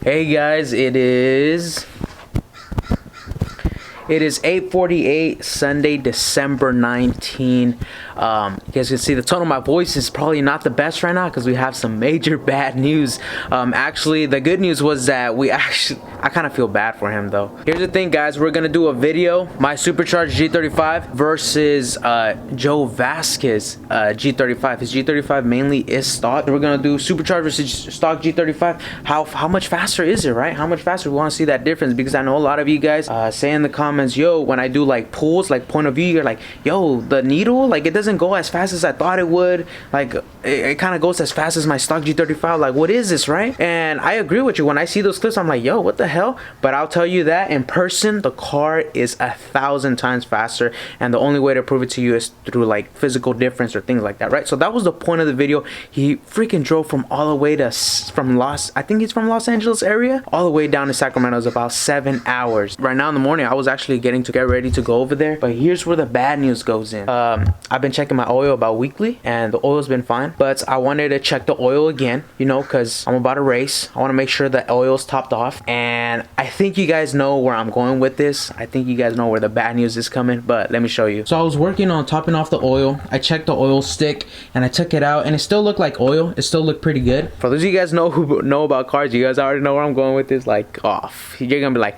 Hey guys, it is 8:48 Sunday, December 19. You guys can see the tone of my voice is probably not the best right now because we have some major bad news. Actually, the good news was that I kind of feel bad for him though. Here's the thing, guys. We're gonna do a video, my Supercharged G35 versus Joe Vasquez G35. His G35 mainly is stock. We're gonna do Supercharged versus stock G35. How much faster is it, right? How much faster? We want to see that difference because I know a lot of you guys say in the comments, yo, when I do like pulls, like point of view, you're like, yo, the needle, like it doesn't go as fast as I thought it would. Like it kind of goes as fast as my stock G35. Like, what is this, right? And I agree with you. When I see those clips, I'm like, yo, what the hell? But I'll tell you that in person, the car is 1,000 times faster, and the only way to prove it to you is through like physical difference or things like that, right? So that was the point of the video. He freaking drove from all the way to I think he's from Los Angeles area, all the way down to Sacramento. Is about 7 hours. Right now in the morning, I was actually getting to get ready to go over there, but here's where the bad news goes in. I've been checking my oil about weekly, and the oil's been fine, but I wanted to check the oil again, you know, because I'm about to race. I want to make sure the oil's topped off, and I think you guys know where I'm going with this. I think you guys know where the bad news is coming, but let me show you. So I was working on topping off the oil. I checked the oil stick and I took it out, and it still looked like oil. It still looked pretty good. For those of you guys who know about cars, you guys already know where I'm going with this. Like, you're gonna be like,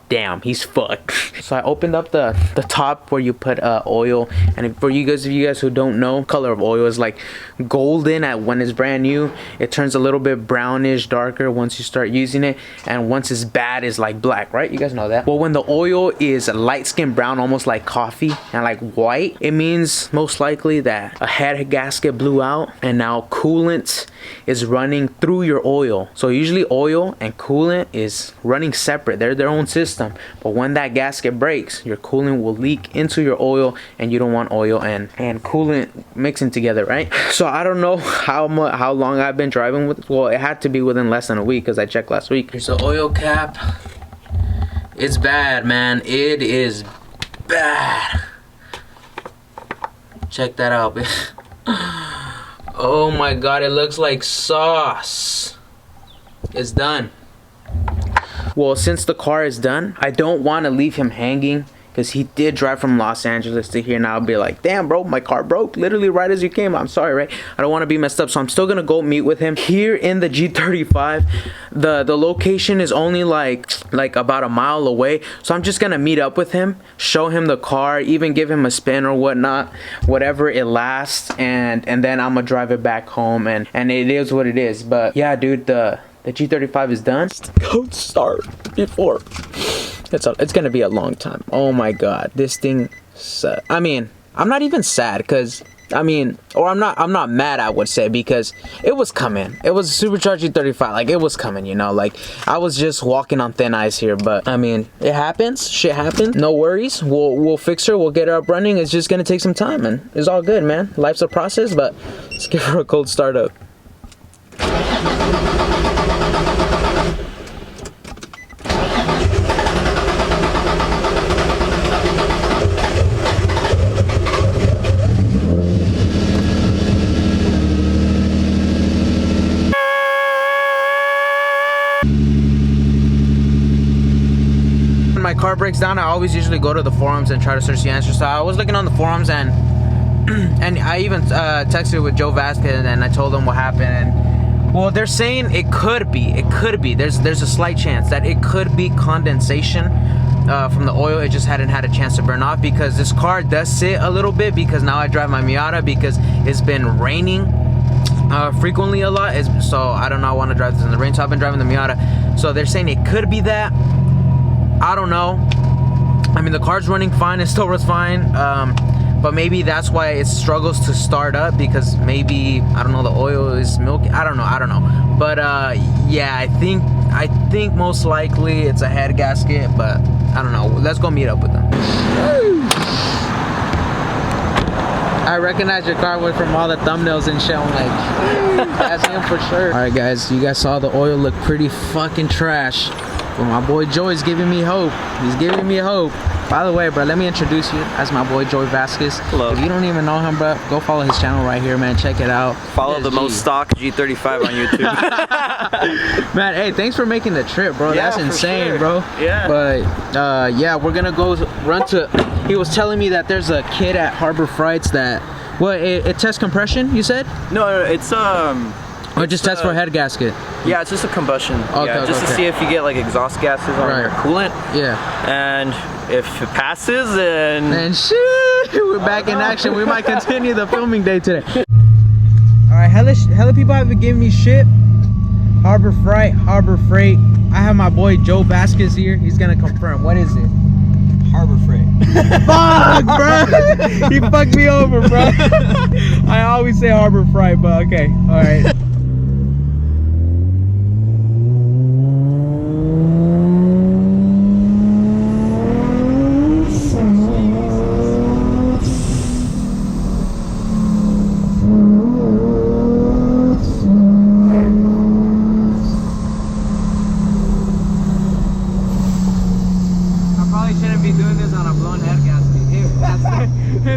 damn, he's fucked. So I opened up the top where you put oil, and for you guys who don't know, color of oil is like golden when it's brand new. It turns a little bit brownish, darker once you start using it, and once it's bad, it's like black, right? You guys know that. Well, when the oil is light skin brown, almost like coffee, and like white, it means most likely that a head gasket blew out, and now coolant is running through your oil. So usually oil and coolant is running separate. They're their own system. But when that gasket breaks, your coolant will leak into your oil, and you don't want oil and coolant mixing together, right? So I don't know how long I've been driving with. Well, it had to be within less than a week because I checked last week. Here's the oil cap. It's bad, man. It is bad. Check that out. Oh my god, it looks like sauce. It's done. Well, since the car is done, I don't want to leave him hanging because he did drive from Los Angeles to here. Now I'll be like, damn, bro, my car broke literally right as you came. I'm sorry, right? I don't want to be messed up, so I'm still going to go meet with him here in the G35. The location is only like about a mile away, so I'm just going to meet up with him, show him the car, even give him a spin or whatnot, whatever it lasts, and then I'm going to drive it back home, and it is what it is. But yeah, dude, the G35 is done. Don't start before. It's gonna be a long time. Oh my god, this thing. I mean, I'm not even sad because I'm not mad, I would say, because it was coming. It was a Supercharged G35. Like, it was coming, you know. Like, I was just walking on thin ice here, but I mean, it happens. Shit happens. No worries. We'll fix her. We'll get her up running. It's just gonna take some time, and it's all good, man. Life's a process, but let's give her a cold start up. My car breaks down, I always usually go to the forums and try to search the answers. So I was looking on the forums, and I even texted with Joe Vasquez, and I told him what happened. And well, they're saying it could be there's a slight chance that it could be condensation from the oil. It just hadn't had a chance to burn off because this car does sit a little bit, because now I drive my Miata because it's been raining frequently a lot, so I don't know, I want to drive this in the rain, so I've been driving the Miata. So they're saying it could be that. I don't know. I mean, the car's running fine. It still runs fine. But maybe that's why it struggles to start up, because maybe, I don't know, the oil is milky. I don't know. But yeah, I think most likely it's a head gasket, but I don't know. Let's go meet up with them. I recognize your car from all the thumbnails and shit. I'm like, that's him for sure. Alright guys, you guys saw the oil look pretty fucking trash. Well, my boy Joey's giving me hope. He's giving me hope. By the way, bro, let me introduce you as my boy Joey Vasquez. Hello. If you don't even know him, bro, go follow his channel right here, man. Check it out. Follow the most stock G35 on YouTube. Man, hey, thanks for making the trip, bro. Yeah, that's insane, sure. bro. Yeah. But yeah, we're gonna go run to. He was telling me that there's a kit at Harbor Freights that it tests compression. You said? No, it's Or just test for head gasket. Yeah, it's just a combustion. Okay, yeah, just to see if you get like exhaust gases on your coolant. Yeah. And if it passes, then. And shit, we're back in action. We might continue the filming day today. All right, hella people have been giving me shit. Harbor Freight. I have my boy Joe Vasquez here. He's gonna confirm. What is it? Harbor Freight. Fuck, bro. He fucked me over, bro. I always say Harbor Freight, but okay. All right.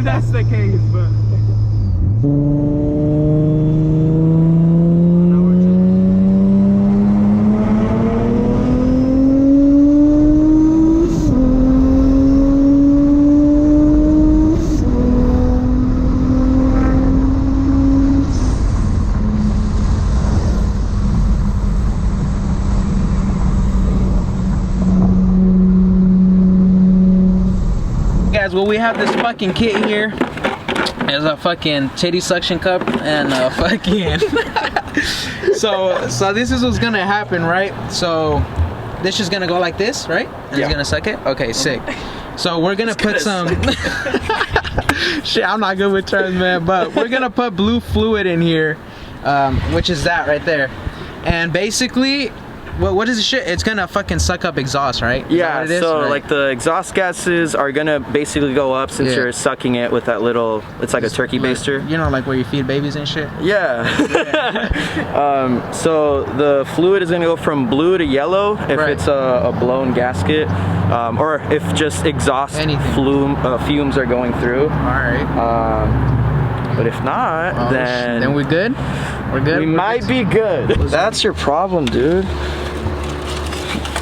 That's the case, but guys, well, we have this fucking kit here. There's a fucking titty suction cup and a fucking so this is what's gonna happen, right? So this is gonna go like this, right? And it's gonna suck it. Okay, sick. So we're gonna put some shit, I'm not good with terms, man, but we're gonna put blue fluid in here, which is that right there. And basically, what is the shit? It's gonna fucking suck up exhaust, right? Yeah, so right. Like the exhaust gases are gonna basically go up since you're sucking it with that little, it's like a turkey baster. You know, like where you feed babies and shit? Yeah. So the fluid is gonna go from blue to yellow if it's a blown gasket, or if just exhaust fumes are going through. Alright. But if not, then we're good? We're good? We might be good. That's your problem, dude.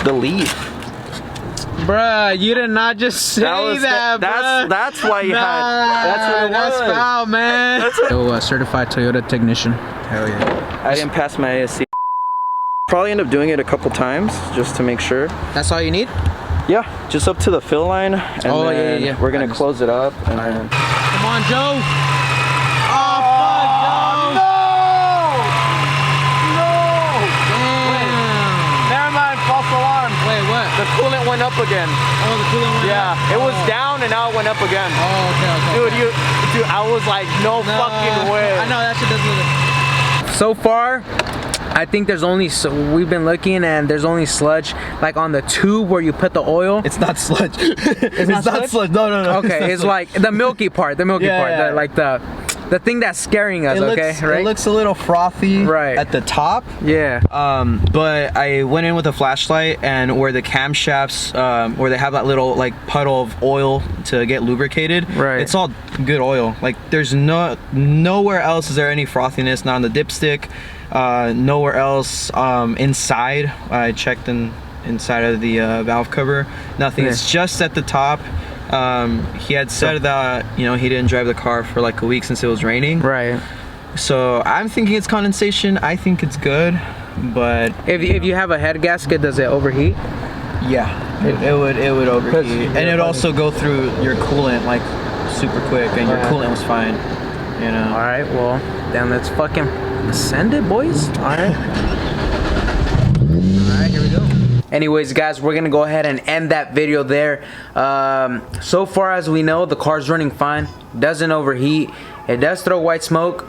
The leaf. Bruh, you did not just say that, bruh. That's why you had. That's foul, man. Yo, a certified Toyota technician. Hell yeah. I didn't pass my ASC. Probably end up doing it a couple times just to make sure. That's all you need? Yeah, just up to the fill line, and then we're gonna close it up. And then... Come on, Joe. The coolant went up again. Oh, the coolant went up? Yeah, it was down and now it went up again. Oh, okay. Dude, I was like, no fucking way. I know, that shit doesn't look. So far, I think there's only, we've been looking and there's only sludge, like on the tube where you put the oil. It's not sludge. It's not sludge. No. Okay, it's like the milky part, Yeah. like the thing that's scaring us, right? It looks a little frothy at the top. Yeah. But I went in with a flashlight, and where the camshafts, where they have that little like puddle of oil to get lubricated, it's all good oil. Like there's nowhere else is there any frothiness, not on the dipstick, nowhere else inside. I checked inside of the valve cover, nothing. It's just at the top. He had said that, you know, he didn't drive the car for like a week since it was raining. Right. So I'm thinking it's condensation. I think it's good, but if you have a head gasket, does it overheat? Yeah, it would overheat, and it'd also go through your coolant like super quick, and your coolant was fine. You know. All right. Well, then let's fucking send it, boys. All right. All right. Here we go. Anyways, guys, we're gonna go ahead and end that video there. So far as we know, the car's running fine, doesn't overheat. It does throw white smoke,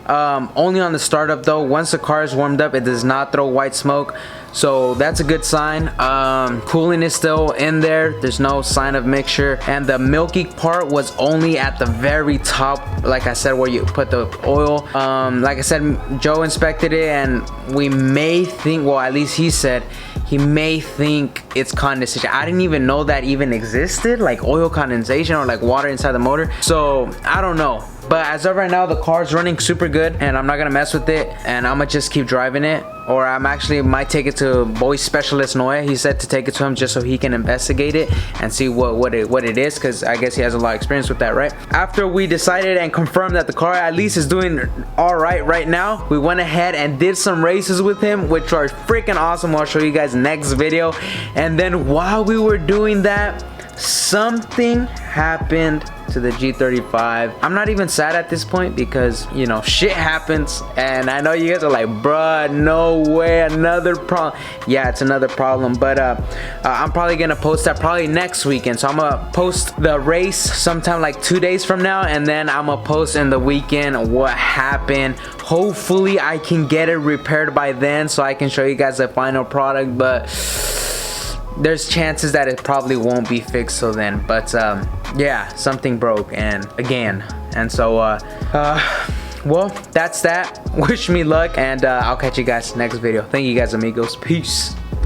only on the startup though. Once the car is warmed up, it does not throw white smoke, so that's a good sign. Cooling is still in there, there's no sign of mixture, and the milky part was only at the very top, like I said, where you put the oil. Like I said, Joe inspected it, and we may think, well, at least he said he may think it's condensation. I didn't even know that even existed, like oil condensation or like water inside the motor. So I don't know. But as of right now, the car's running super good and I'm not gonna mess with it, and I'm gonna just keep driving it. Or I'm actually might take it to boy specialist Noah. He said to take it to him just so he can investigate it and see what it is, because I guess he has a lot of experience with that, right? After we decided and confirmed that the car at least is doing all right now, we went ahead and did some races with him, which are freaking awesome. I'll show you guys next video. And then while we were doing that, something happened to the G35. I'm not even sad at this point because, you know, shit happens, and I know you guys are like, bruh, no way, another problem. Yeah, it's another problem, but I'm probably gonna post that probably next weekend. So I'm gonna post the race sometime like 2 days from now, and then I'm gonna post in the weekend what happened. Hopefully I can get it repaired by then so I can show you guys the final product, but there's chances that it probably won't be fixed till then. But yeah, something broke and again, and so well, that's that. Wish me luck, and I'll catch you guys next video. Thank you guys, amigos. Peace.